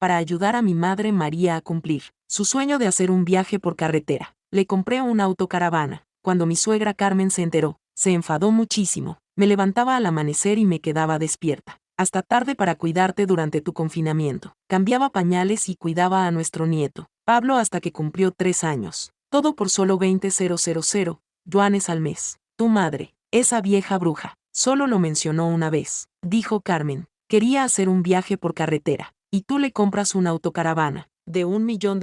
para ayudar a mi madre María a cumplir su sueño de hacer un viaje por carretera. Le compré una autocaravana. Cuando mi suegra Carmen se enteró, se enfadó muchísimo. Me levantaba al amanecer y me quedaba despierta hasta tarde para cuidarte durante tu confinamiento. Cambiaba pañales y cuidaba a nuestro nieto, Pablo, hasta que cumplió 3 años. Todo por solo 20,000 yuanes al mes. Tu madre, esa vieja bruja, solo lo mencionó una vez, dijo Carmen. Quería hacer un viaje por carretera, y tú le compras una autocaravana. ¿De $1 millón?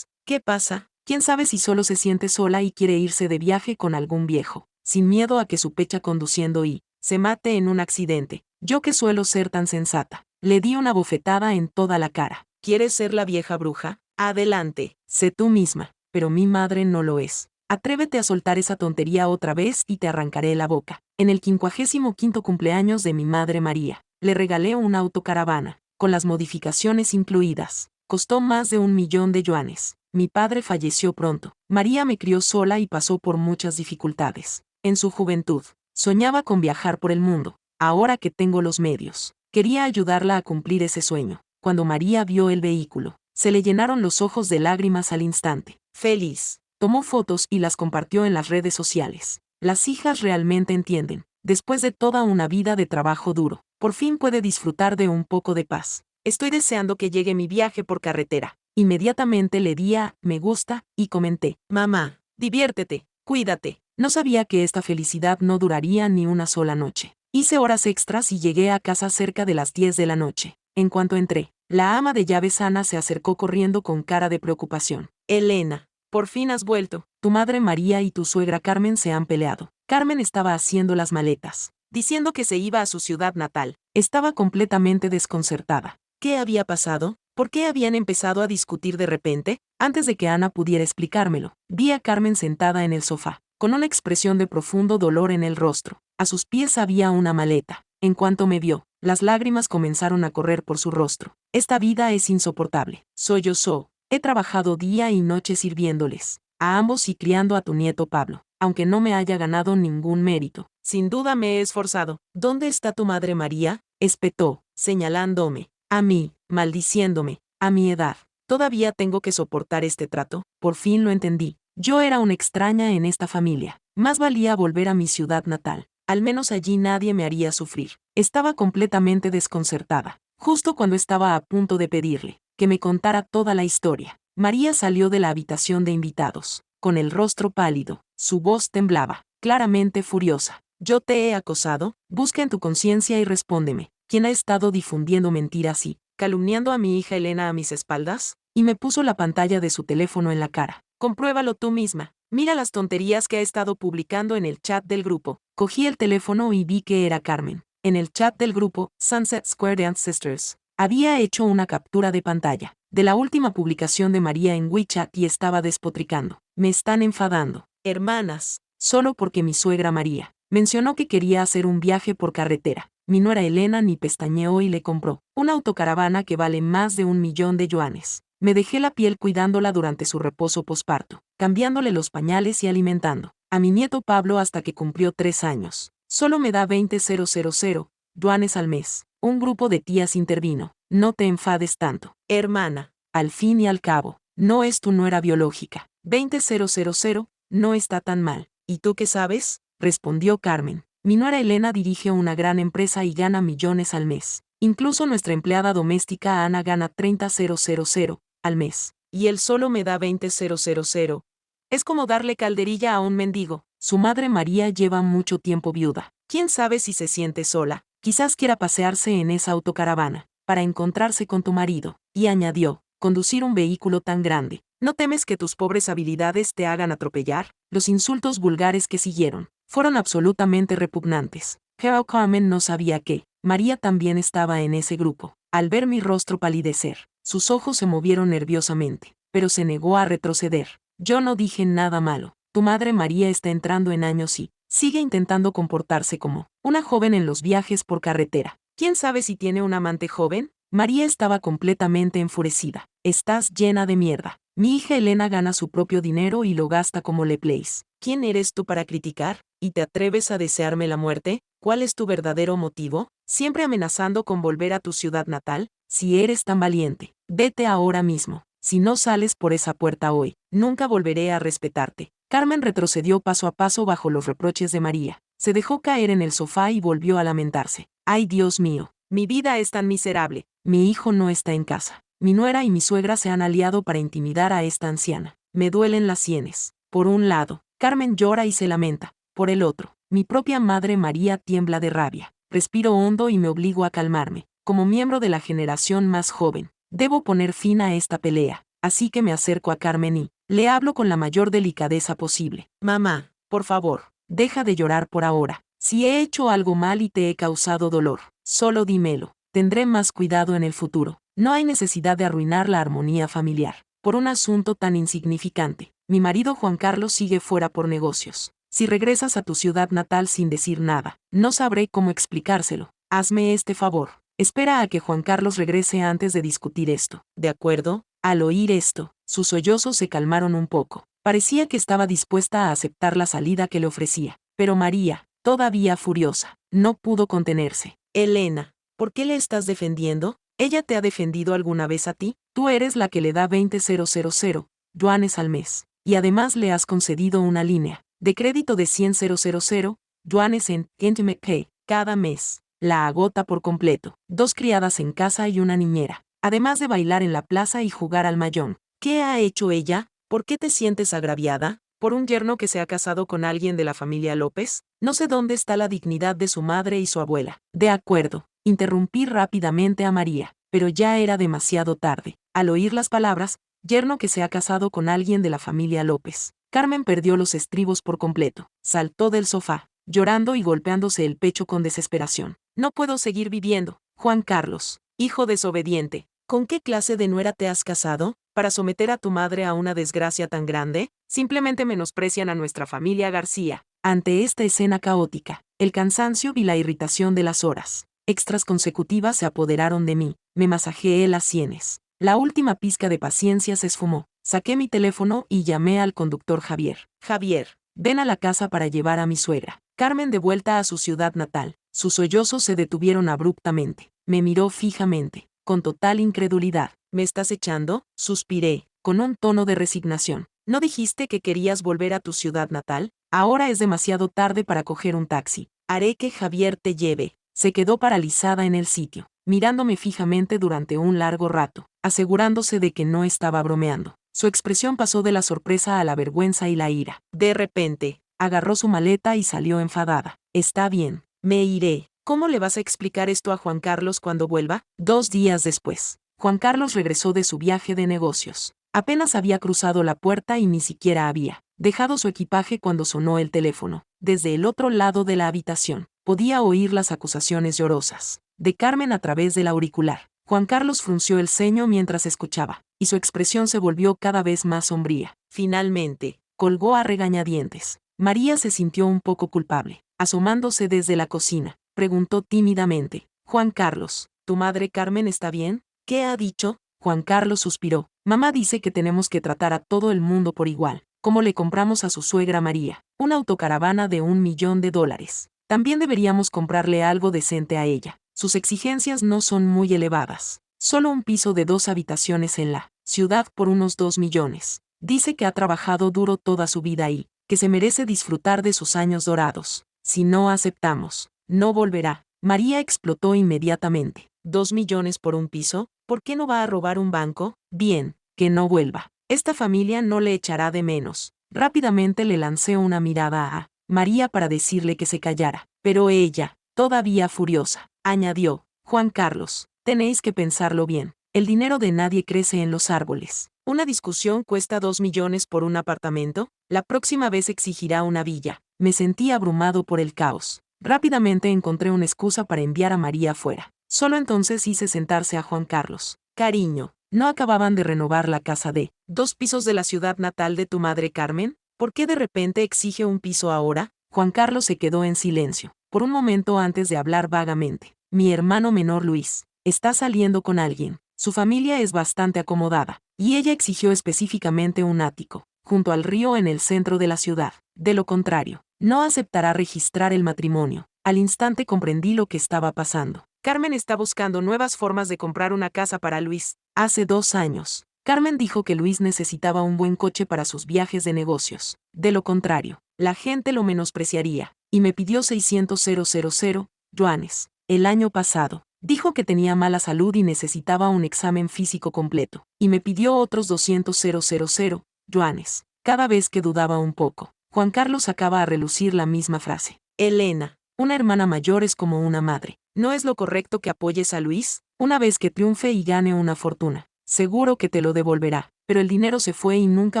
¿Qué pasa? ¿Quién sabe si solo se siente sola y quiere irse de viaje con algún viejo, sin miedo a que su pecha conduciendo y se mate en un accidente? Yo, que suelo ser tan sensata, le di una bofetada en toda la cara. ¿Quieres ser la vieja bruja? Adelante, sé tú misma, pero mi madre no lo es. Atrévete a soltar esa tontería otra vez y te arrancaré la boca. En el 55º cumpleaños de mi madre María, le regalé una autocaravana, con las modificaciones incluidas. Costó más de 1 millón de yuanes. Mi padre falleció pronto. María me crió sola y pasó por muchas dificultades. En su juventud, soñaba con viajar por el mundo. Ahora que tengo los medios, quería ayudarla a cumplir ese sueño. Cuando María vio el vehículo, se le llenaron los ojos de lágrimas al instante. Feliz. Tomó fotos y las compartió en las redes sociales. Las hijas realmente entienden. Después de toda una vida de trabajo duro, por fin puede disfrutar de un poco de paz. Estoy deseando que llegue mi viaje por carretera. Inmediatamente le di a me gusta y comenté: mamá, diviértete, cuídate. No sabía que esta felicidad no duraría ni una sola noche. Hice horas extras y llegué a casa cerca de las 10 de la noche. En cuanto entré, la ama de llaves Ana se acercó corriendo con cara de preocupación. Elena, por fin has vuelto. Tu madre María y tu suegra Carmen se han peleado. Carmen estaba haciendo las maletas, diciendo que se iba a su ciudad natal. Estaba completamente desconcertada. ¿Qué había pasado? ¿Por qué habían empezado a discutir de repente? Antes de que Ana pudiera explicármelo, vi a Carmen sentada en el sofá, con una expresión de profundo dolor en el rostro. A sus pies había una maleta. En cuanto me vio, las lágrimas comenzaron a correr por su rostro. Esta vida es insoportable. Sollozó. He trabajado día y noche sirviéndoles a ambos y criando a tu nieto Pablo, aunque no me haya ganado ningún mérito. Sin duda me he esforzado. ¿Dónde está tu madre María? Espetó, señalándome a mí, maldiciéndome. A mi edad, ¿todavía tengo que soportar este trato? Por fin lo entendí. Yo era una extraña en esta familia. Más valía volver a mi ciudad natal. Al menos allí nadie me haría sufrir. Estaba completamente desconcertada. Justo cuando estaba a punto de pedirle que me contara toda la historia, María salió de la habitación de invitados, con el rostro pálido. Su voz temblaba, claramente furiosa. ¿Yo te he acosado? Busca en tu conciencia y respóndeme. ¿Quién ha estado difundiendo mentiras y calumniando a mi hija Elena a mis espaldas? Y me puso la pantalla de su teléfono en la cara. Compruébalo tú misma. Mira las tonterías que ha estado publicando en el chat del grupo. Cogí el teléfono y vi que era Carmen. En el chat del grupo Sunset Square Dance Sisters, había hecho una captura de pantalla de la última publicación de María en WeChat y estaba despotricando. Me están enfadando, hermanas, solo porque mi suegra María mencionó que quería hacer un viaje por carretera. Mi nuera Elena ni pestañeó y le compró una autocaravana que vale más de 1 millón de yuanes. Me dejé la piel cuidándola durante su reposo posparto, cambiándole los pañales y alimentando a mi nieto Pablo hasta que cumplió 3 años. Solo me da 20,000 yuanes al mes. Un grupo de tías intervino. No te enfades tanto, hermana. Al fin y al cabo, no es tu nuera biológica. 20,000 no está tan mal. ¿Y tú qué sabes? Respondió Carmen. Mi nuera Elena dirige una gran empresa y gana millones al mes. Incluso nuestra empleada doméstica Ana gana 30,000 al mes. Y él solo me da 20,000. Es como darle calderilla a un mendigo. Su madre María lleva mucho tiempo viuda. ¿Quién sabe si se siente sola? Quizás quiera pasearse en esa autocaravana para encontrarse con tu marido. Y añadió: conducir un vehículo tan grande. ¿No temes que tus pobres habilidades te hagan atropellar? Los insultos vulgares que siguieron fueron absolutamente repugnantes. Pero Carmen no sabía que María también estaba en ese grupo. Al ver mi rostro palidecer, sus ojos se movieron nerviosamente, pero se negó a retroceder. Yo no dije nada malo. Tu madre María está entrando en años y sigue intentando comportarse como una joven en los viajes por carretera. ¿Quién sabe si tiene un amante joven? María estaba completamente enfurecida. Estás llena de mierda. Mi hija Elena gana su propio dinero y lo gasta como le place. ¿Quién eres tú para criticar? ¿Y te atreves a desearme la muerte? ¿Cuál es tu verdadero motivo? ¿Siempre amenazando con volver a tu ciudad natal? Si eres tan valiente, Vete ahora mismo. Si no sales por esa puerta hoy, nunca volveré a respetarte. Carmen retrocedió paso a paso bajo los reproches de María. Se dejó caer en el sofá y volvió a lamentarse. ¡Ay, Dios mío! Mi vida es tan miserable. Mi hijo no está en casa. Mi nuera y mi suegra se han aliado para intimidar a esta anciana. Me duelen las sienes. Por un lado, Carmen llora y se lamenta. Por el otro, mi propia madre María tiembla de rabia. Respiro hondo y me obligo a calmarme. Como miembro de la generación más joven, debo poner fin a esta pelea. Así que me acerco a Carmen y le hablo con la mayor delicadeza posible. Mamá, por favor, deja de llorar por ahora. Si he hecho algo mal y te he causado dolor, solo dímelo. Tendré más cuidado en el futuro. No hay necesidad de arruinar la armonía familiar por un asunto tan insignificante. Mi marido Juan Carlos sigue fuera por negocios. Si regresas a tu ciudad natal sin decir nada, no sabré cómo explicárselo. Hazme este favor. Espera a que Juan Carlos regrese antes de discutir esto. ¿De acuerdo? Al oír esto, sus sollozos se calmaron un poco. Parecía que estaba dispuesta a aceptar la salida que le ofrecía. Pero María, todavía furiosa, no pudo contenerse. Elena, ¿por qué le estás defendiendo? ¿Ella te ha defendido alguna vez a ti? Tú eres la que le da 20.000 yuanes al mes. Y además le has concedido una línea de crédito de 100.000 yuanes en Intimate Pay cada mes. La agota por completo. 2 criadas en casa y una niñera. Además de bailar en la plaza y jugar al mayón. ¿Qué ha hecho ella? ¿Por qué te sientes agraviada? ¿Por un yerno que se ha casado con alguien de la familia López? No sé dónde está la dignidad de su madre y su abuela. De acuerdo. Interrumpí rápidamente a María, pero ya era demasiado tarde. Al oír las palabras, yerno que se ha casado con alguien de la familia López, Carmen perdió los estribos por completo. Saltó del sofá, llorando y golpeándose el pecho con desesperación. No puedo seguir viviendo. Juan Carlos, hijo desobediente, ¿con qué clase de nuera te has casado? ¿Para someter a tu madre a una desgracia tan grande? Simplemente menosprecian a nuestra familia García. Ante esta escena caótica, el cansancio y la irritación de las horas extras consecutivas se apoderaron de mí. Me masajeé las sienes. La última pizca de paciencia se esfumó. Saqué mi teléfono y llamé al conductor Javier. Javier, ven a la casa para llevar a mi suegra. Carmen de vuelta a su ciudad natal. Sus sollozos se detuvieron abruptamente. Me miró fijamente, con total incredulidad. ¿Me estás echando? Suspiré, con un tono de resignación. ¿No dijiste que querías volver a tu ciudad natal? Ahora es demasiado tarde para coger un taxi. Haré que Javier te lleve. Se quedó paralizada en el sitio, mirándome fijamente durante un largo rato, asegurándose de que no estaba bromeando. Su expresión pasó de la sorpresa a la vergüenza y la ira. De repente, agarró su maleta y salió enfadada. Está bien, me iré. ¿Cómo le vas a explicar esto a Juan Carlos cuando vuelva? 2 días después, Juan Carlos regresó de su viaje de negocios. Apenas había cruzado la puerta y ni siquiera había dejado su equipaje cuando sonó el teléfono. Desde el otro lado de la habitación, podía oír las acusaciones llorosas de Carmen a través del auricular. Juan Carlos frunció el ceño mientras escuchaba, y su expresión se volvió cada vez más sombría. Finalmente, colgó a regañadientes. María se sintió un poco culpable. Asomándose desde la cocina, preguntó tímidamente: Juan Carlos, ¿tu madre Carmen está bien? ¿Qué ha dicho? Juan Carlos suspiró. Mamá dice que tenemos que tratar a todo el mundo por igual. Como le compramos a su suegra María una autocaravana de $1.000.000. También deberíamos comprarle algo decente a ella. Sus exigencias no son muy elevadas. Solo un piso de 2 habitaciones en la ciudad por unos 2 millones. Dice que ha trabajado duro toda su vida y que se merece disfrutar de sus años dorados. Si no aceptamos, no volverá. María explotó inmediatamente. ¿2 millones por un piso? ¿Por qué no va a robar un banco? Bien, que no vuelva. Esta familia no le echará de menos. Rápidamente le lancé una mirada a María para decirle que se callara, pero ella, todavía furiosa, añadió: Juan Carlos, tenéis que pensarlo bien. El dinero de nadie crece en los árboles. ¿Una discusión cuesta 2 millones por un apartamento? La próxima vez exigirá una villa. Me sentí abrumado por el caos. Rápidamente encontré una excusa para enviar a María fuera. Solo entonces hice sentarse a Juan Carlos. Cariño, ¿no acababan de renovar la casa de 2 pisos de la ciudad natal de tu madre Carmen? ¿Por qué de repente exige un piso ahora? Juan Carlos se quedó en silencio, por un momento antes de hablar vagamente. Mi hermano menor Luis está saliendo con alguien. Su familia es bastante acomodada, y ella exigió específicamente un ático, junto al río en el centro de la ciudad. De lo contrario, no aceptará registrar el matrimonio. Al instante comprendí lo que estaba pasando. Carmen está buscando nuevas formas de comprar una casa para Luis. Hace 2 años, Carmen dijo que Luis necesitaba un buen coche para sus viajes de negocios. De lo contrario, la gente lo menospreciaría, y me pidió 600,000 yuanes. El año pasado, dijo que tenía mala salud y necesitaba un examen físico completo, y me pidió otros 200,000 yuanes. Cada vez que dudaba un poco, Juan Carlos sacaba a relucir la misma frase. Elena, una hermana mayor es como una madre. ¿No es lo correcto que apoyes a Luis? Una vez que triunfe y gane una fortuna, seguro que te lo devolverá. Pero el dinero se fue y nunca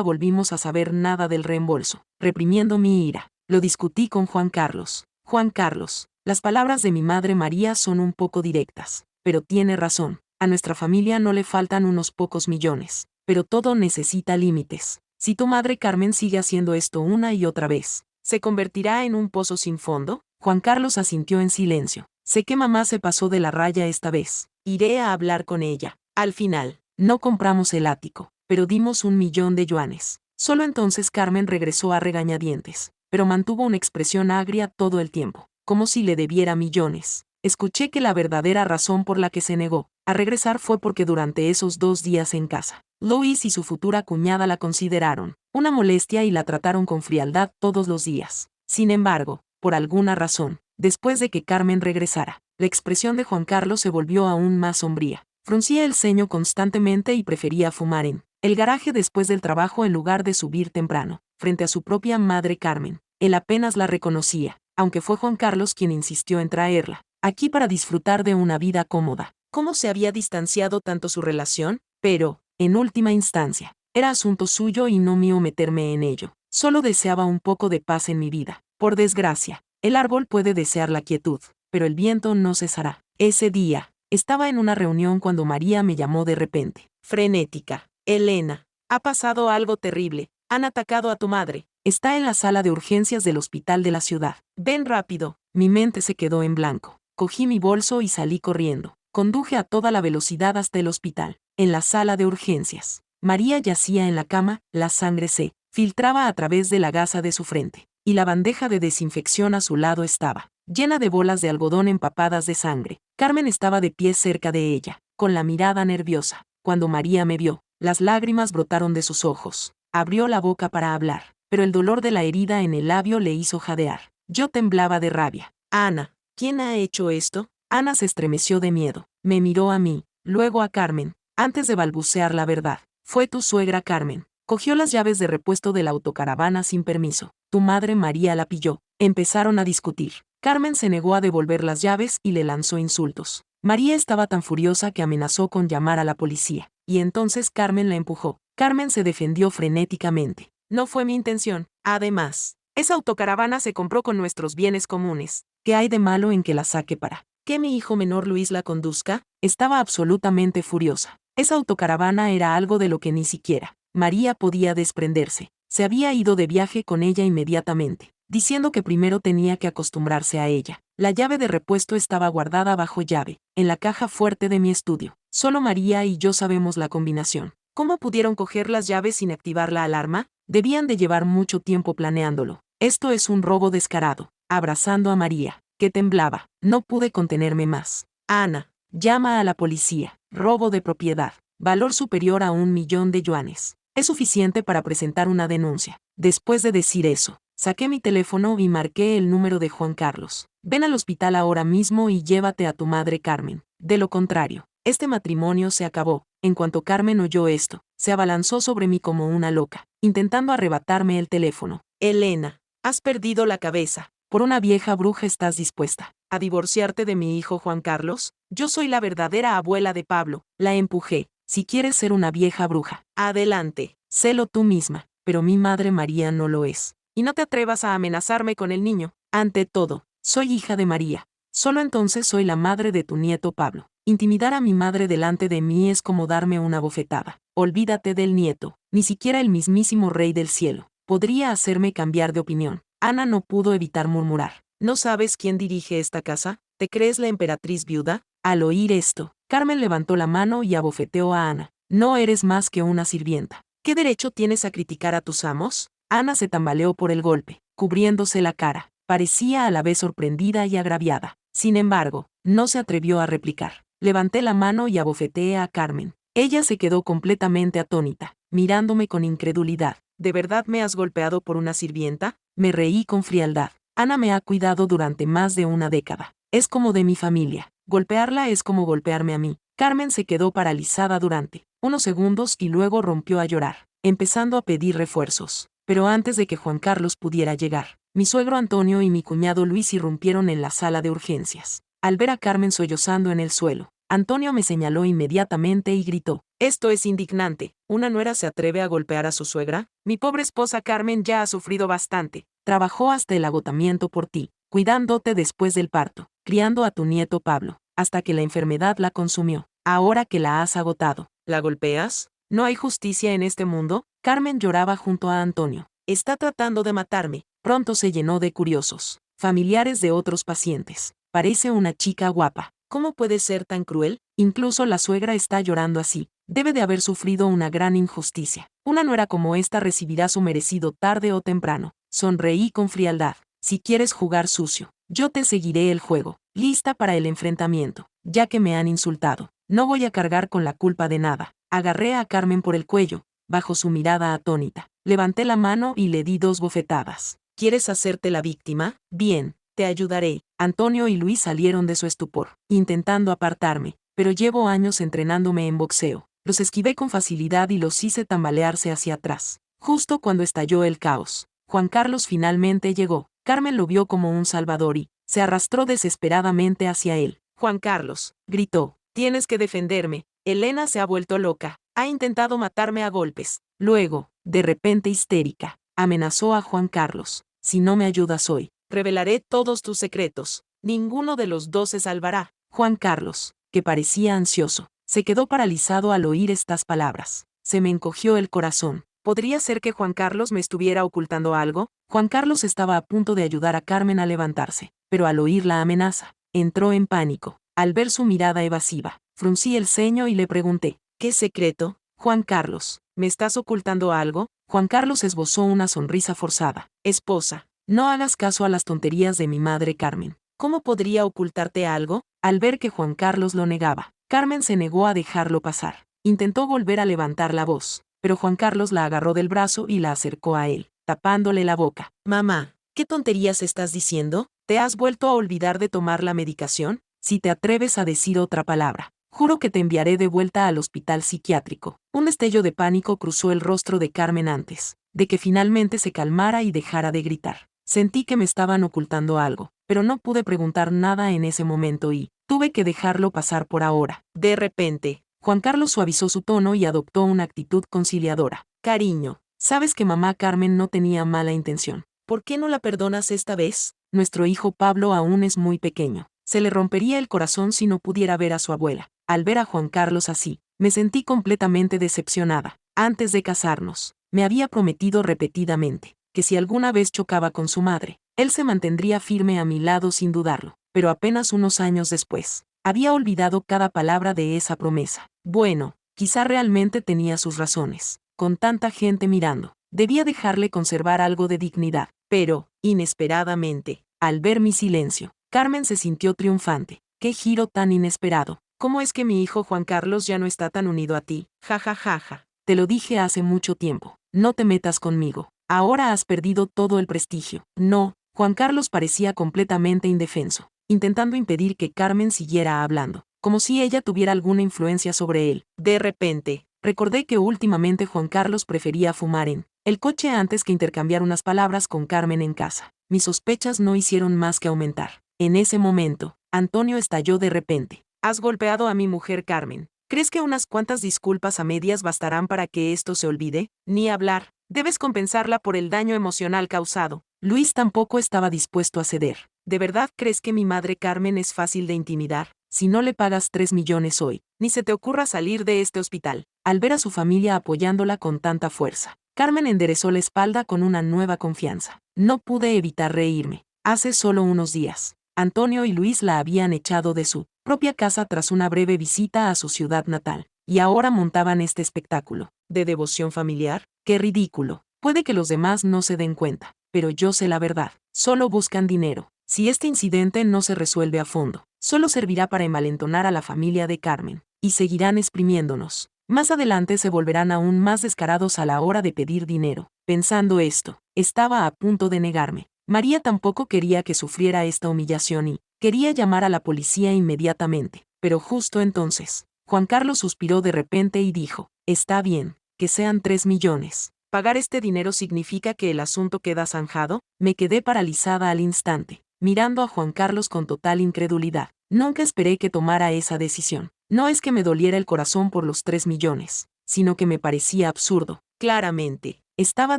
volvimos a saber nada del reembolso. Reprimiendo mi ira, lo discutí con Juan Carlos. Juan Carlos, las palabras de mi madre María son un poco directas, pero tiene razón. A nuestra familia no le faltan unos pocos millones, pero todo necesita límites. Si tu madre Carmen sigue haciendo esto una y otra vez, ¿se convertirá en un pozo sin fondo? Juan Carlos asintió en silencio. Sé que mamá se pasó de la raya esta vez. Iré a hablar con ella. Al final, no compramos el ático, pero dimos 1 millón de yuanes. Solo entonces Carmen regresó a regañadientes, pero mantuvo una expresión agria todo el tiempo, como si le debiera millones. Escuché que la verdadera razón por la que se negó a regresar fue porque durante esos 2 días en casa, Luis y su futura cuñada la consideraron una molestia y la trataron con frialdad todos los días. Sin embargo, por alguna razón, después de que Carmen regresara, la expresión de Juan Carlos se volvió aún más sombría. Fruncía el ceño constantemente y prefería fumar en el garaje después del trabajo en lugar de subir temprano, frente a su propia madre Carmen. Él apenas la reconocía, aunque fue Juan Carlos quien insistió en traerla aquí para disfrutar de una vida cómoda. ¿Cómo se había distanciado tanto su relación? Pero, en última instancia, era asunto suyo y no mío meterme en ello. Solo deseaba un poco de paz en mi vida. Por desgracia, el árbol puede desear la quietud, pero el viento no cesará. Ese día, estaba en una reunión cuando María me llamó de repente. Frenética. Elena, ha pasado algo terrible. Han atacado a tu madre. Está en la sala de urgencias del hospital de la ciudad. Ven rápido. Mi mente se quedó en blanco. Cogí mi bolso y salí corriendo. Conduje a toda la velocidad hasta el hospital. En la sala de urgencias, María yacía en la cama, la sangre se filtraba a través de la gasa de su frente, y la bandeja de desinfección a su lado estaba llena de bolas de algodón empapadas de sangre. Carmen estaba de pie cerca de ella, con la mirada nerviosa. Cuando María me vio, las lágrimas brotaron de sus ojos. Abrió la boca para hablar, pero el dolor de la herida en el labio le hizo jadear. Yo temblaba de rabia. Ana, ¿quién ha hecho esto? Ana se estremeció de miedo. Me miró a mí, luego a Carmen, antes de balbucear la verdad. Fue tu suegra Carmen. Cogió las llaves de repuesto de la autocaravana sin permiso. Tu madre María la pilló. Empezaron a discutir. Carmen se negó a devolver las llaves y le lanzó insultos. María estaba tan furiosa que amenazó con llamar a la policía, y entonces Carmen la empujó. Carmen se defendió frenéticamente. No fue mi intención. Además, esa autocaravana se compró con nuestros bienes comunes. ¿Qué hay de malo en que la saque para que mi hijo menor Luis la conduzca? Estaba absolutamente furiosa. Esa autocaravana era algo de lo que ni siquiera María podía desprenderse. Se había ido de viaje con ella inmediatamente, diciendo que primero tenía que acostumbrarse a ella. La llave de repuesto estaba guardada bajo llave, en la caja fuerte de mi estudio. Solo María y yo sabemos la combinación. ¿Cómo pudieron coger las llaves sin activar la alarma? Debían de llevar mucho tiempo planeándolo. Esto es un robo descarado. Abrazando a María, que temblaba, no pude contenerme más. Ana, llama a la policía. Robo de propiedad. Valor superior a 1 millón de yuanes. Es suficiente para presentar una denuncia. Después de decir eso, saqué mi teléfono y marqué el número de Juan Carlos. Ven al hospital ahora mismo y llévate a tu madre Carmen. De lo contrario, este matrimonio se acabó. En cuanto Carmen oyó esto, se abalanzó sobre mí como una loca, intentando arrebatarme el teléfono. Elena, has perdido la cabeza. ¿Por una vieja bruja estás dispuesta a divorciarte de mi hijo Juan Carlos? Yo soy la verdadera abuela de Pablo. La empujé. Si quieres ser una vieja bruja, adelante, sélo tú misma, pero mi madre María no lo es. Y no te atrevas a amenazarme con el niño. Ante todo, soy hija de María. Solo entonces soy la madre de tu nieto Pablo. Intimidar a mi madre delante de mí es como darme una bofetada. Olvídate del nieto. Ni siquiera el mismísimo Rey del Cielo podría hacerme cambiar de opinión. Ana no pudo evitar murmurar. ¿No sabes quién dirige esta casa? ¿Te crees la emperatriz viuda? Al oír esto, Carmen levantó la mano y abofeteó a Ana. No eres más que una sirvienta. ¿Qué derecho tienes a criticar a tus amos? Ana se tambaleó por el golpe, cubriéndose la cara. Parecía a la vez sorprendida y agraviada. Sin embargo, no se atrevió a replicar. Levanté la mano y abofeteé a Carmen. Ella se quedó completamente atónita, mirándome con incredulidad. ¿De verdad me has golpeado por una sirvienta? Me reí con frialdad. Ana me ha cuidado durante más de una década. Es como de mi familia. Golpearla es como golpearme a mí. Carmen se quedó paralizada durante unos segundos y luego rompió a llorar, empezando a pedir refuerzos. Pero antes de que Juan Carlos pudiera llegar, mi suegro Antonio y mi cuñado Luis irrumpieron en la sala de urgencias. Al ver a Carmen sollozando en el suelo, Antonio me señaló inmediatamente y gritó: «Esto es indignante. ¿Una nuera se atreve a golpear a su suegra? Mi pobre esposa Carmen ya ha sufrido bastante. Trabajó hasta el agotamiento por ti, cuidándote después del parto, criando a tu nieto Pablo, hasta que la enfermedad la consumió. Ahora que la has agotado, ¿la golpeas? ¿No hay justicia en este mundo?» Carmen lloraba junto a Antonio. «Está tratando de matarme». Pronto se llenó de curiosos, familiares de otros pacientes. «Parece una chica guapa. ¿Cómo puede ser tan cruel? Incluso la suegra está llorando así. Debe de haber sufrido una gran injusticia. Una nuera como esta recibirá su merecido tarde o temprano». Sonreí con frialdad. «Si quieres jugar sucio, yo te seguiré el juego, lista para el enfrentamiento, ya que me han insultado. No voy a cargar con la culpa de nada». Agarré a Carmen por el cuello, bajo su mirada atónita. Levanté la mano y le di 2 bofetadas. «¿Quieres hacerte la víctima? Bien, te ayudaré». Antonio y Luis salieron de su estupor, intentando apartarme, pero llevo años entrenándome en boxeo. Los esquivé con facilidad y los hice tambalearse hacia atrás. Justo cuando estalló el caos, Juan Carlos finalmente llegó. Carmen lo vio como un salvador y se arrastró desesperadamente hacia él. «Juan Carlos», gritó, «tienes que defenderme. Elena se ha vuelto loca. Ha intentado matarme a golpes». Luego, de repente histérica, amenazó a Juan Carlos: «Si no me ayudas hoy, revelaré todos tus secretos. Ninguno de los dos se salvará». Juan Carlos, que parecía ansioso, se quedó paralizado al oír estas palabras. Se me encogió el corazón. ¿Podría ser que Juan Carlos me estuviera ocultando algo? Juan Carlos estaba a punto de ayudar a Carmen a levantarse, pero al oír la amenaza, entró en pánico. Al ver su mirada evasiva, fruncí el ceño y le pregunté: «¿Qué secreto, Juan Carlos? ¿Me estás ocultando algo?» Juan Carlos esbozó una sonrisa forzada. «Esposa, no hagas caso a las tonterías de mi madre Carmen. ¿Cómo podría ocultarte algo?» Al ver que Juan Carlos lo negaba, Carmen se negó a dejarlo pasar. Intentó volver a levantar la voz, pero Juan Carlos la agarró del brazo y la acercó a él, tapándole la boca. «Mamá, ¿qué tonterías estás diciendo? ¿Te has vuelto a olvidar de tomar la medicación? Si te atreves a decir otra palabra, juro que te enviaré de vuelta al hospital psiquiátrico». Un destello de pánico cruzó el rostro de Carmen antes de que finalmente se calmara y dejara de gritar. Sentí que me estaban ocultando algo, pero no pude preguntar nada en ese momento y tuve que dejarlo pasar por ahora. De repente, Juan Carlos suavizó su tono y adoptó una actitud conciliadora. «Cariño, sabes que mamá Carmen no tenía mala intención. ¿Por qué no la perdonas esta vez? Nuestro hijo Pablo aún es muy pequeño. Se le rompería el corazón si no pudiera ver a su abuela». Al ver a Juan Carlos así, me sentí completamente decepcionada. Antes de casarnos, me había prometido repetidamente que si alguna vez chocaba con su madre, él se mantendría firme a mi lado sin dudarlo. Pero apenas unos años después, había olvidado cada palabra de esa promesa. Bueno, quizá realmente tenía sus razones. Con tanta gente mirando, debía dejarle conservar algo de dignidad. Pero, inesperadamente, al ver mi silencio, Carmen se sintió triunfante. «¡Qué giro tan inesperado! ¿Cómo es que mi hijo Juan Carlos ya no está tan unido a ti? Ja ja ja ja. Te lo dije hace mucho tiempo. No te metas conmigo. Ahora has perdido todo el prestigio». «No». Juan Carlos parecía completamente indefenso, intentando impedir que Carmen siguiera hablando, como si ella tuviera alguna influencia sobre él. De repente, recordé que últimamente Juan Carlos prefería fumar en el coche antes que intercambiar unas palabras con Carmen en casa. Mis sospechas no hicieron más que aumentar. En ese momento, Antonio estalló de repente. «Has golpeado a mi mujer Carmen. ¿Crees que unas cuantas disculpas a medias bastarán para que esto se olvide? Ni hablar. Debes compensarla por el daño emocional causado». Luis tampoco estaba dispuesto a ceder. «¿De verdad crees que mi madre Carmen es fácil de intimidar? Si no le pagas 3 millones hoy, ni se te ocurra salir de este hospital». Al ver a su familia apoyándola con tanta fuerza, Carmen enderezó la espalda con una nueva confianza. No pude evitar reírme. Hace solo unos días, Antonio y Luis la habían echado de su propia casa tras una breve visita a su ciudad natal, y ahora montaban este espectáculo de devoción familiar. ¡Qué ridículo! Puede que los demás no se den cuenta, pero yo sé la verdad. Solo buscan dinero. Si este incidente no se resuelve a fondo, solo servirá para envalentonar a la familia de Carmen, y seguirán exprimiéndonos. Más adelante se volverán aún más descarados a la hora de pedir dinero. Pensando esto, estaba a punto de negarme. María tampoco quería que sufriera esta humillación y quería llamar a la policía inmediatamente. Pero justo entonces, Juan Carlos suspiró de repente y dijo, «Está bien, que sean 3 millones. ¿Pagar este dinero significa que el asunto queda zanjado?» Me quedé paralizada al instante, mirando a Juan Carlos con total incredulidad. Nunca esperé que tomara esa decisión. No es que me doliera el corazón por los 3 millones, sino que me parecía absurdo. Claramente, estaba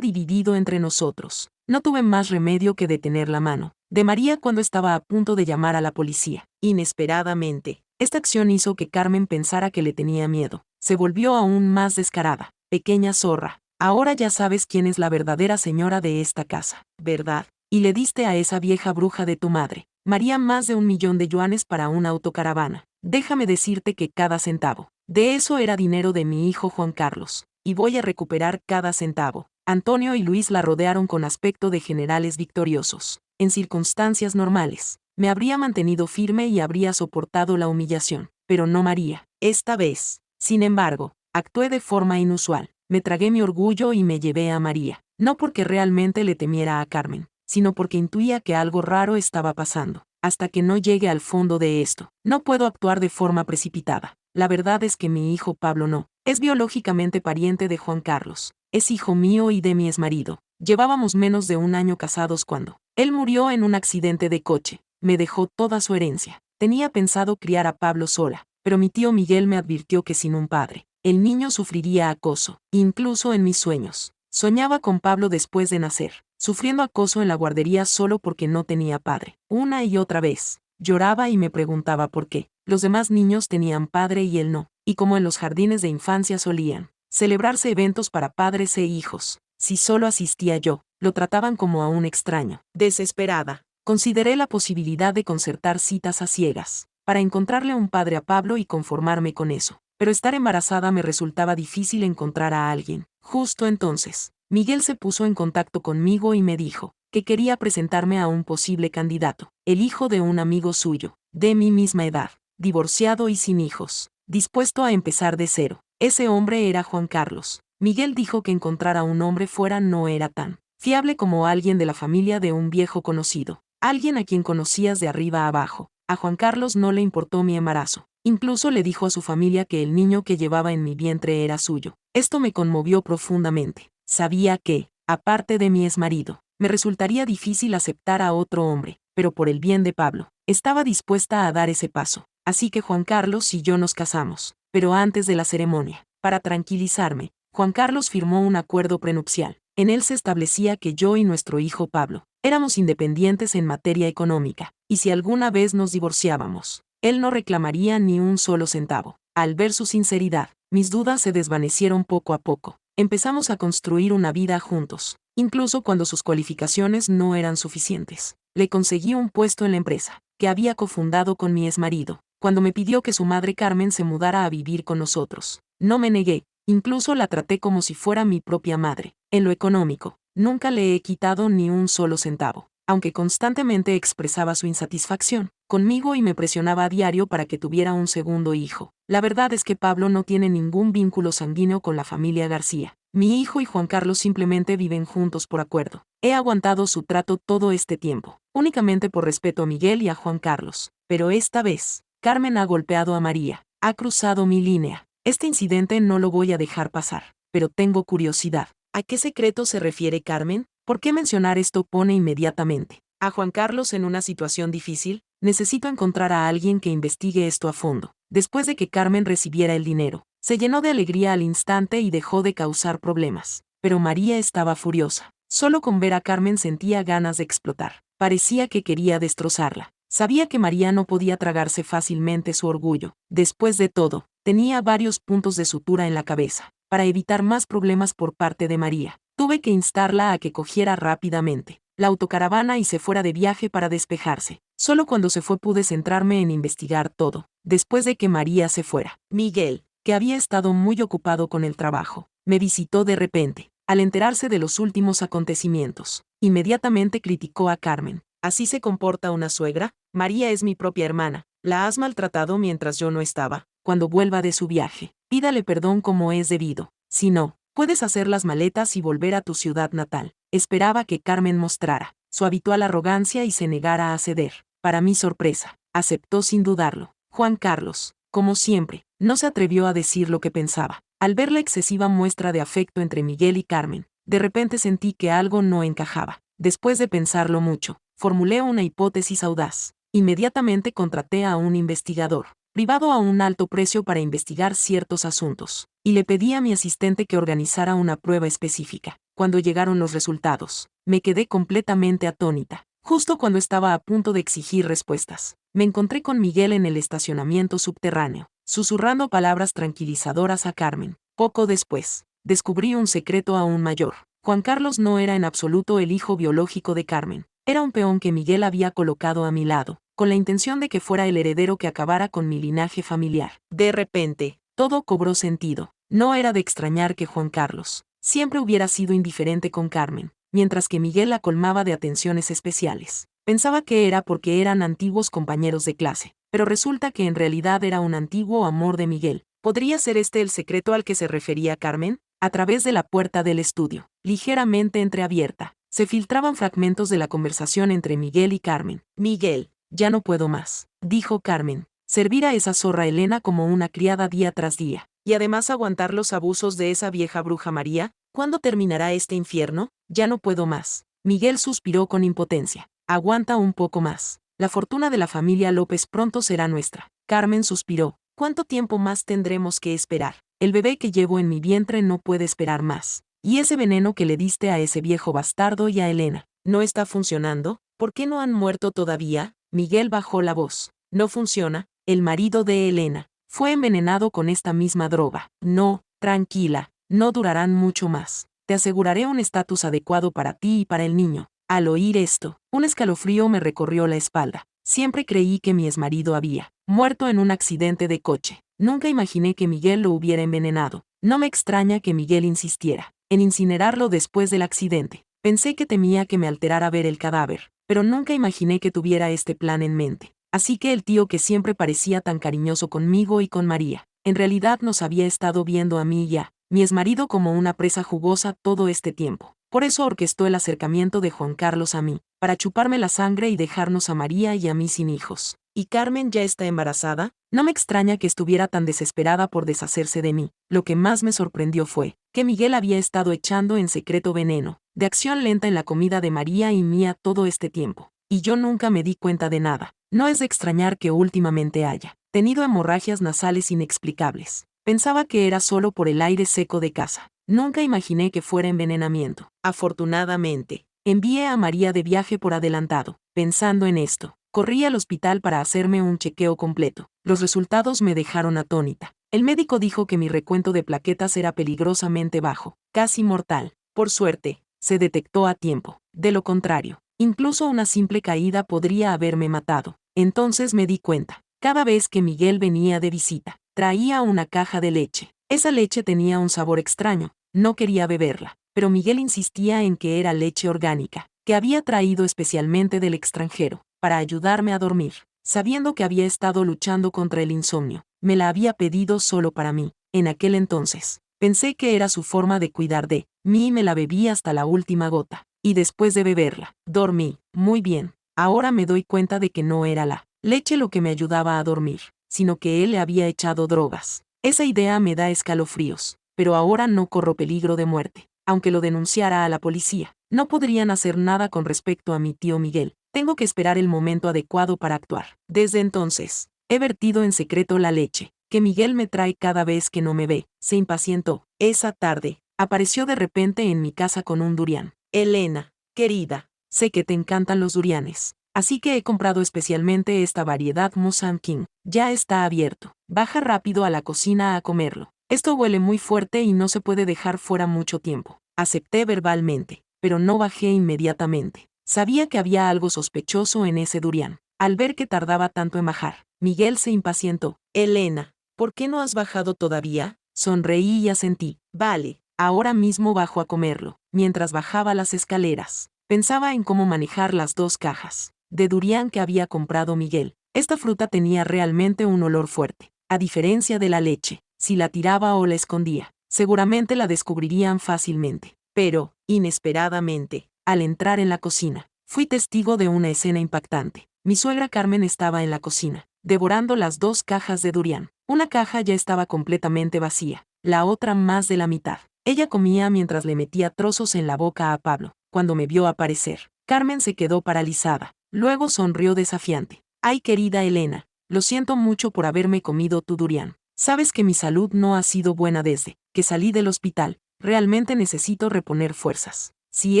dividido entre nosotros. No tuve más remedio que detener la mano de María cuando estaba a punto de llamar a la policía. Inesperadamente, esta acción hizo que Carmen pensara que le tenía miedo. Se volvió aún más descarada. «Pequeña zorra, ahora ya sabes quién es la verdadera señora de esta casa, ¿verdad? Y le diste a esa vieja bruja de tu madre, María, más de 1 millón de yuanes para una autocaravana. Déjame decirte que cada centavo de eso era dinero de mi hijo Juan Carlos, y voy a recuperar cada centavo». Antonio y Luis la rodearon con aspecto de generales victoriosos. En circunstancias normales, me habría mantenido firme y habría soportado la humillación, pero no María. Esta vez, sin embargo, actué de forma inusual. Me tragué mi orgullo y me llevé a María, no porque realmente le temiera a Carmen, sino porque intuía que algo raro estaba pasando. Hasta que no llegue al fondo de esto, no puedo actuar de forma precipitada. La verdad es que mi hijo Pablo no es biológicamente pariente de Juan Carlos. Es hijo mío y de mi exmarido. Llevábamos menos de 1 año casados cuando él murió en un accidente de coche. Me dejó toda su herencia. Tenía pensado criar a Pablo sola, pero mi tío Miguel me advirtió que sin un padre, el niño sufriría acoso, incluso en mis sueños. Soñaba con Pablo después de nacer, sufriendo acoso en la guardería solo porque no tenía padre. Una y otra vez, lloraba y me preguntaba por qué. Los demás niños tenían padre y él no, y como en los jardines de infancia solían celebrarse eventos para padres e hijos, si solo asistía yo, lo trataban como a un extraño. Desesperada, consideré la posibilidad de concertar citas a ciegas, para encontrarle un padre a Pablo y conformarme con eso. Pero estar embarazada me resultaba difícil encontrar a alguien. Justo entonces, Miguel se puso en contacto conmigo y me dijo que quería presentarme a un posible candidato, el hijo de un amigo suyo, de mi misma edad, divorciado y sin hijos, dispuesto a empezar de cero. Ese hombre era Juan Carlos. Miguel dijo que encontrar a un hombre fuera no era tan fiable como alguien de la familia de un viejo conocido, alguien a quien conocías de arriba a abajo. A Juan Carlos no le importó mi embarazo. Incluso le dijo a su familia que el niño que llevaba en mi vientre era suyo. Esto me conmovió profundamente. Sabía que, aparte de mi exmarido, me resultaría difícil aceptar a otro hombre, pero por el bien de Pablo, estaba dispuesta a dar ese paso. Así que Juan Carlos y yo nos casamos. Pero antes de la ceremonia, para tranquilizarme, Juan Carlos firmó un acuerdo prenupcial. En él se establecía que yo y nuestro hijo Pablo éramos independientes en materia económica, y si alguna vez nos divorciábamos, él no reclamaría ni un solo centavo. Al ver su sinceridad, mis dudas se desvanecieron poco a poco. Empezamos a construir una vida juntos, incluso cuando sus cualificaciones no eran suficientes. Le conseguí un puesto en la empresa, que había cofundado con mi exmarido, cuando me pidió que su madre Carmen se mudara a vivir con nosotros. No me negué, incluso la traté como si fuera mi propia madre. En lo económico, nunca le he quitado ni un solo centavo, aunque constantemente expresaba su insatisfacción conmigo y me presionaba a diario para que tuviera un segundo hijo. La verdad es que Pablo no tiene ningún vínculo sanguíneo con la familia García. Mi hijo y Juan Carlos simplemente viven juntos por acuerdo. He aguantado su trato todo este tiempo, únicamente por respeto a Miguel y a Juan Carlos. Pero esta vez, Carmen ha golpeado a María, ha cruzado mi línea. Este incidente no lo voy a dejar pasar, pero tengo curiosidad. ¿A qué secreto se refiere Carmen? ¿Por qué mencionar esto pone inmediatamente a Juan Carlos en una situación difícil? Necesito encontrar a alguien que investigue esto a fondo. Después de que Carmen recibiera el dinero, se llenó de alegría al instante y dejó de causar problemas. Pero María estaba furiosa. Solo con ver a Carmen sentía ganas de explotar. Parecía que quería destrozarla. Sabía que María no podía tragarse fácilmente su orgullo. Después de todo, tenía varios puntos de sutura en la cabeza. Para evitar más problemas por parte de María, tuve que instarla a que cogiera rápidamente la autocaravana y se fuera de viaje para despejarse. Solo cuando se fue pude centrarme en investigar todo. Después de que María se fuera, Miguel, que había estado muy ocupado con el trabajo, me visitó de repente. Al enterarse de los últimos acontecimientos, inmediatamente criticó a Carmen. ¿Así se comporta una suegra? María es mi propia hermana. La has maltratado mientras yo no estaba. Cuando vuelva de su viaje, pídale perdón como es debido. Si no, puedes hacer las maletas y volver a tu ciudad natal. Esperaba que Carmen mostrara su habitual arrogancia y se negara a ceder. Para mi sorpresa, aceptó sin dudarlo. Juan Carlos, como siempre, no se atrevió a decir lo que pensaba. Al ver la excesiva muestra de afecto entre Miguel y Carmen, de repente sentí que algo no encajaba. Después de pensarlo mucho, formulé una hipótesis audaz. Inmediatamente contraté a un investigador privado a un alto precio para investigar ciertos asuntos, y le pedí a mi asistente que organizara una prueba específica. Cuando llegaron los resultados, me quedé completamente atónita. Justo cuando estaba a punto de exigir respuestas, me encontré con Miguel en el estacionamiento subterráneo, susurrando palabras tranquilizadoras a Carmen. Poco después, descubrí un secreto aún mayor. Juan Carlos no era en absoluto el hijo biológico de Carmen. Era un peón que Miguel había colocado a mi lado, con la intención de que fuera el heredero que acabara con mi linaje familiar. De repente, todo cobró sentido. No era de extrañar que Juan Carlos siempre hubiera sido indiferente con Carmen, mientras que Miguel la colmaba de atenciones especiales. Pensaba que era porque eran antiguos compañeros de clase, pero resulta que en realidad era un antiguo amor de Miguel. ¿Podría ser este el secreto al que se refería Carmen? A través de la puerta del estudio, ligeramente entreabierta, se filtraban fragmentos de la conversación entre Miguel y Carmen. Miguel, ya no puedo más, dijo Carmen. Servir a esa zorra Elena como una criada día tras día, y además aguantar los abusos de esa vieja bruja María. ¿Cuándo terminará este infierno? Ya no puedo más. Miguel suspiró con impotencia. Aguanta un poco más. La fortuna de la familia López pronto será nuestra. Carmen suspiró. ¿Cuánto tiempo más tendremos que esperar? El bebé que llevo en mi vientre no puede esperar más. Y ese veneno que le diste a ese viejo bastardo y a Elena, ¿no está funcionando? ¿Por qué no han muerto todavía? Miguel bajó la voz. No funciona. El marido de Elena fue envenenado con esta misma droga. No, tranquila, no durarán mucho más. Te aseguraré un estatus adecuado para ti y para el niño. Al oír esto, un escalofrío me recorrió la espalda. Siempre creí que mi exmarido había muerto en un accidente de coche. Nunca imaginé que Miguel lo hubiera envenenado. No me extraña que Miguel insistiera en incinerarlo después del accidente. Pensé que temía que me alterara ver el cadáver, pero nunca imaginé que tuviera este plan en mente. Así que el tío que siempre parecía tan cariñoso conmigo y con María, en realidad nos había estado viendo a mí y a mi exmarido como una presa jugosa todo este tiempo. Por eso orquestó el acercamiento de Juan Carlos a mí, para chuparme la sangre y dejarnos a María y a mí sin hijos. ¿Y Carmen ya está embarazada? No me extraña que estuviera tan desesperada por deshacerse de mí. Lo que más me sorprendió fue que Miguel había estado echando en secreto veneno, de acción lenta en la comida de María y mía todo este tiempo. Y yo nunca me di cuenta de nada. No es de extrañar que últimamente haya tenido hemorragias nasales inexplicables. Pensaba que era solo por el aire seco de casa. Nunca imaginé que fuera envenenamiento. Afortunadamente, envié a María de viaje por adelantado. Pensando en esto, corrí al hospital para hacerme un chequeo completo. Los resultados me dejaron atónita. El médico dijo que mi recuento de plaquetas era peligrosamente bajo, casi mortal. Por suerte, se detectó a tiempo. De lo contrario, incluso una simple caída podría haberme matado. Entonces me di cuenta. Cada vez que Miguel venía de visita, traía una caja de leche. Esa leche tenía un sabor extraño. No quería beberla, pero Miguel insistía en que era leche orgánica, que había traído especialmente del extranjero, para ayudarme a dormir. Sabiendo que había estado luchando contra el insomnio, me la había pedido solo para mí. En aquel entonces, pensé que era su forma de cuidar de mí y me la bebí hasta la última gota. Y después de beberla, dormí. Muy bien. Ahora me doy cuenta de que no era la leche lo que me ayudaba a dormir, sino que él le había echado drogas. Esa idea me da escalofríos, pero ahora no corro peligro de muerte. Aunque lo denunciara a la policía, no podrían hacer nada con respecto a mi tío Miguel. Tengo que esperar el momento adecuado para actuar. Desde entonces, he vertido en secreto la leche que Miguel me trae cada vez que no me ve. Se impacientó. Esa tarde, apareció de repente en mi casa con un durián. Elena, querida, sé que te encantan los durianes, así que he comprado especialmente esta variedad Musang King. Ya está abierto. Baja rápido a la cocina a comerlo. Esto huele muy fuerte y no se puede dejar fuera mucho tiempo. Acepté verbalmente, pero no bajé inmediatamente. Sabía que había algo sospechoso en ese durián. Al ver que tardaba tanto en bajar, Miguel se impacientó. Elena, ¿por qué no has bajado todavía? Sonreí y asentí. Vale, ahora mismo bajo a comerlo. Mientras bajaba las escaleras, Pensaba en cómo manejar las 2 cajas de durián que había comprado Miguel. Esta fruta tenía realmente un olor fuerte. A diferencia de la leche, si la tiraba o la escondía, seguramente la descubrirían fácilmente. Pero, inesperadamente, al entrar en la cocina, fui testigo de una escena impactante. Mi suegra Carmen estaba en la cocina, devorando las 2 cajas de durián. Una caja ya estaba completamente vacía, la otra más de la mitad. Ella comía mientras le metía trozos en la boca a Pablo. Cuando me vio aparecer, Carmen se quedó paralizada. Luego sonrió desafiante. Ay, querida Elena, lo siento mucho por haberme comido tu durián. Sabes que mi salud no ha sido buena desde que salí del hospital. Realmente necesito reponer fuerzas. Si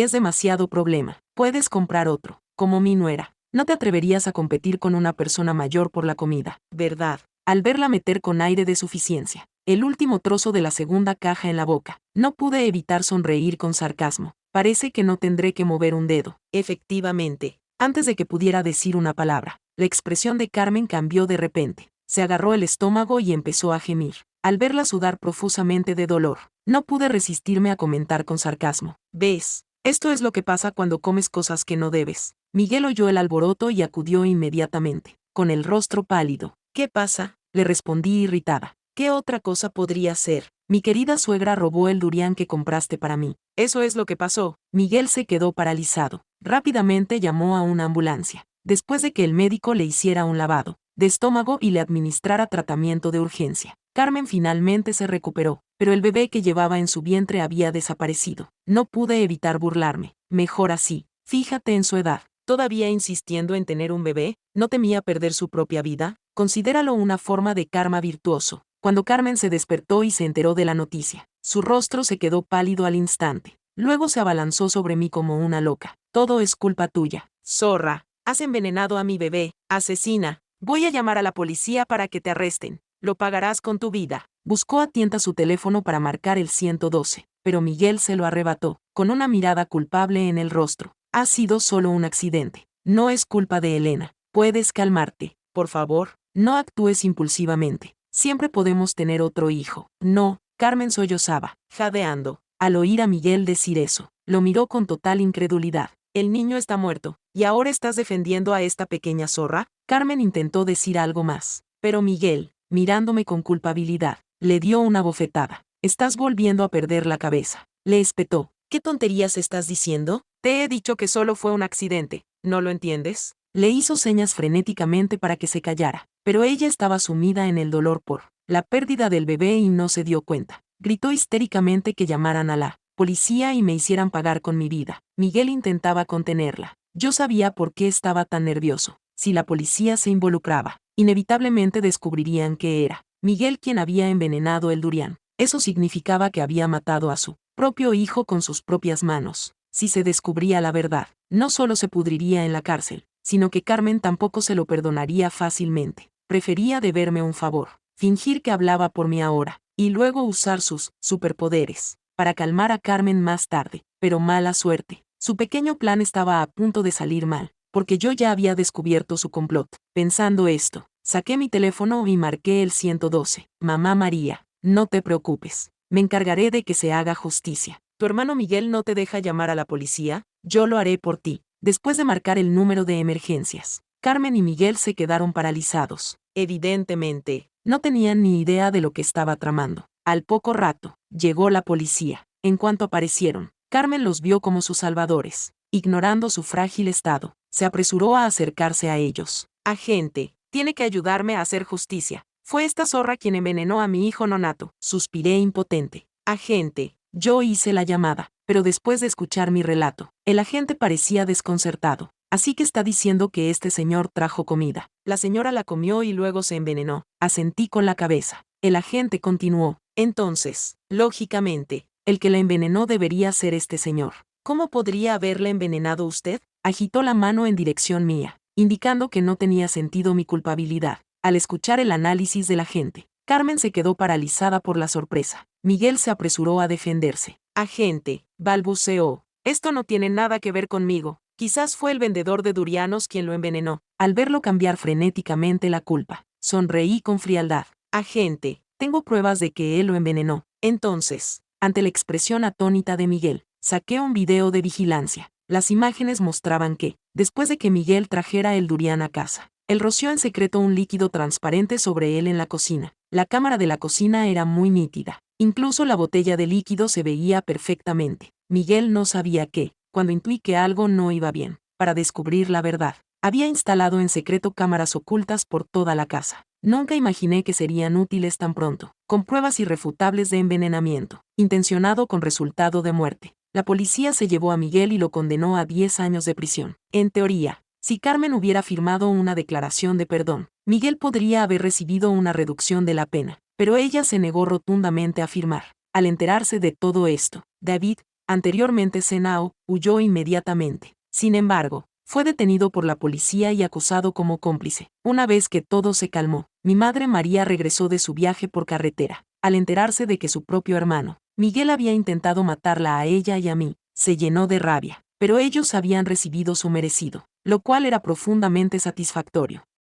es demasiado problema, puedes comprar otro, como mi nuera. No te atreverías a competir con una persona mayor por la comida, ¿verdad? Al verla meter con aire de suficiencia el último trozo de la segunda caja en la boca, no pude evitar sonreír con sarcasmo. Parece que no tendré que mover un dedo. Efectivamente, antes de que pudiera decir una palabra, la expresión de Carmen cambió de repente. Se agarró el estómago y empezó a gemir. Al verla sudar profusamente de dolor, no pude resistirme a comentar con sarcasmo. ¿Ves? Esto es lo que pasa cuando comes cosas que no debes. Miguel oyó el alboroto y acudió inmediatamente, con el rostro pálido. ¿Qué pasa? Le respondí irritada. ¿Qué otra cosa podría ser? Mi querida suegra robó el durián que compraste para mí. Eso es lo que pasó. Miguel se quedó paralizado. Rápidamente llamó a una ambulancia. Después de que el médico le hiciera un lavado de estómago y le administrara tratamiento de urgencia, Carmen finalmente se recuperó, pero el bebé que llevaba en su vientre había desaparecido. No pude evitar burlarme. Mejor así. Fíjate en su edad. ¿Todavía insistiendo en tener un bebé? ¿No temía perder su propia vida? Considéralo una forma de karma virtuoso. Cuando Carmen se despertó y se enteró de la noticia, su rostro se quedó pálido al instante. Luego se abalanzó sobre mí como una loca. Todo es culpa tuya. Zorra, has envenenado a mi bebé. Asesina. Voy a llamar a la policía para que te arresten. Lo pagarás con tu vida. Buscó a tienta su teléfono para marcar el 112, pero Miguel se lo arrebató, con una mirada culpable en el rostro. Ha sido solo un accidente. No es culpa de Elena. Puedes calmarte. Por favor, no actúes impulsivamente. Siempre podemos tener otro hijo. No, Carmen sollozaba, jadeando. Al oír a Miguel decir eso, lo miró con total incredulidad. El niño está muerto, ¿y ahora estás defendiendo a esta pequeña zorra? Carmen intentó decir algo más, pero Miguel, mirándome con culpabilidad, le dio una bofetada. Estás volviendo a perder la cabeza. Le espetó. ¿Qué tonterías estás diciendo? Te he dicho que solo fue un accidente. ¿No lo entiendes? Le hizo señas frenéticamente para que se callara, pero ella estaba sumida en el dolor por la pérdida del bebé y no se dio cuenta. Gritó histéricamente que llamaran a la policía y me hicieran pagar con mi vida. Miguel intentaba contenerla. Yo sabía por qué estaba tan nervioso. Si la policía se involucraba, inevitablemente descubrirían que era Miguel quien había envenenado el durián. Eso significaba que había matado a su propio hijo con sus propias manos. Si se descubría la verdad, no solo se pudriría en la cárcel, sino que Carmen tampoco se lo perdonaría fácilmente. Prefería deberme un favor, fingir que hablaba por mí ahora, y luego usar sus superpoderes para calmar a Carmen más tarde. Pero mala suerte. Su pequeño plan estaba a punto de salir mal, porque yo ya había descubierto su complot. Pensando esto, saqué mi teléfono y marqué el 112. Mamá María, no te preocupes. Me encargaré de que se haga justicia. ¿Tu hermano Miguel no te deja llamar a la policía? Yo lo haré por ti. Después de marcar el número de emergencias, Carmen y Miguel se quedaron paralizados. Evidentemente, no tenían ni idea de lo que estaba tramando. Al poco rato, llegó la policía. En cuanto aparecieron, Carmen los vio como sus salvadores. Ignorando su frágil estado, se apresuró a acercarse a ellos. Agente, tiene que ayudarme a hacer justicia. Fue esta zorra quien envenenó a mi hijo nonato. Suspiré impotente. Agente, yo hice la llamada, pero después de escuchar mi relato, el agente parecía desconcertado. Así que está diciendo que este señor trajo comida. La señora la comió y luego se envenenó. Asentí con la cabeza. El agente continuó. Entonces, lógicamente, el que la envenenó debería ser este señor. ¿Cómo podría haberla envenenado usted? Agitó la mano en dirección mía, indicando que no tenía sentido mi culpabilidad. Al escuchar el análisis del agente, Carmen se quedó paralizada por la sorpresa. Miguel se apresuró a defenderse. Agente, balbuceó. Esto no tiene nada que ver conmigo. Quizás fue el vendedor de durianos quien lo envenenó. Al verlo cambiar frenéticamente la culpa, sonreí con frialdad. Agente, tengo pruebas de que él lo envenenó. Entonces, ante la expresión atónita de Miguel, saqué un video de vigilancia. Las imágenes mostraban que, después de que Miguel trajera el durián a casa, él roció en secreto un líquido transparente sobre él en la cocina. La cámara de la cocina era muy nítida. Incluso la botella de líquido se veía perfectamente. Miguel no sabía qué, cuando intuí que algo no iba bien, para descubrir la verdad. Había instalado en secreto cámaras ocultas por toda la casa. Nunca imaginé que serían útiles tan pronto, con pruebas irrefutables de envenenamiento, intencionado con resultado de muerte. La policía se llevó a Miguel y lo condenó a 10 años de prisión. En teoría, si Carmen hubiera firmado una declaración de perdón, Miguel podría haber recibido una reducción de la pena, pero ella se negó rotundamente a firmar. Al enterarse de todo esto, David, anteriormente Senao, huyó inmediatamente. Sin embargo, fue detenido por la policía y acusado como cómplice. Una vez que todo se calmó, mi madre María regresó de su viaje por carretera. Al enterarse de que su propio hermano, Miguel, había intentado matarla a ella y a mí, se llenó de rabia, pero ellos habían recibido su merecido, lo cual era profundamente satisfactorio.